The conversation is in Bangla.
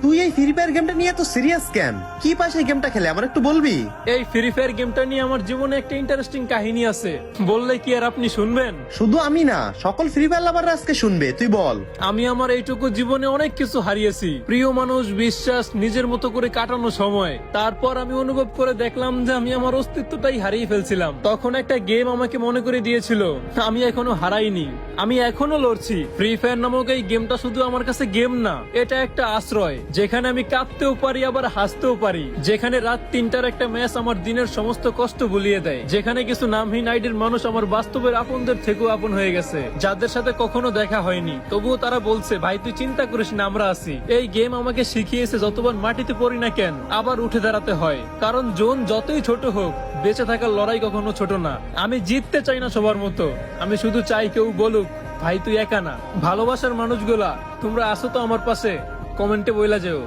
তুই এই ফ্রি ফায়ার গেমটা নিয়ে এত সিরিয়াস কেন? কি পাস এই গেমটা খেলে আমার একটু বলবি? এই ফ্রি ফায়ার গেমটা নিয়ে আমার জীবনে একটা ইন্টারেস্টিং কাহিনী আছে, বললে কি আর আপনি শুনবেন? শুধু আমি না, সকল ফ্রি ফায়ার লাভাররা আজকে শুনবে, তুই বল। আমি আমার এইটুকু জীবনে অনেক কিছু হারিয়েছি, প্রিয় মানুষ, বিশ্বাস, নিজের মতো করে কাটানো সময়। তারপর আমি অনুভব করে দেখলাম যে আমি আমার অস্তিত্বটাই হারিয়ে ফেলছিলাম। তখন একটা গেম আমাকে মনে করে দিয়েছিল আমি এখনো হারাইনি, আমি এখনো লড়ছি। ফ্রি ফায়ার নামক এই গেমটা শুধু আমার কাছে গেম না, এটা একটা আশ্রয় যেখানে আমি কাঁদতেও পারি আবার হাসতেও পারি, যেখানে রাত 3টার একটা ম্যাচ আমার দিনের সমস্ত কষ্ট ভুলিয়ে দেয়, যেখানে কিছু নামহীন আইডির মানুষ আমার বাস্তবের আপনদের থেকেও আপন হয়ে গেছে, যাদের সাথে কখনো দেখা হয়নি, তবুও তারা বলছে ভাই তুই চিন্তা করিস না, আমরা আছি। এই গেম আমাকে শিখিয়েছে যতবার মাটিতে পড়ি না কেন আবার উঠে দাঁড়াতে হয়, কারণ জোন যতই ছোট হোক বেঁচে থাকার লড়াই কখনো ছোট না। আমি জিততে চাই না সবার মতো, আমি শুধু চাই কেউ বলুক ভাই তুই একা না। ভালোবাসার মানুষগুলা তোমরা আসো তো আমার পাশে, কমেন্টে বইলা যেও।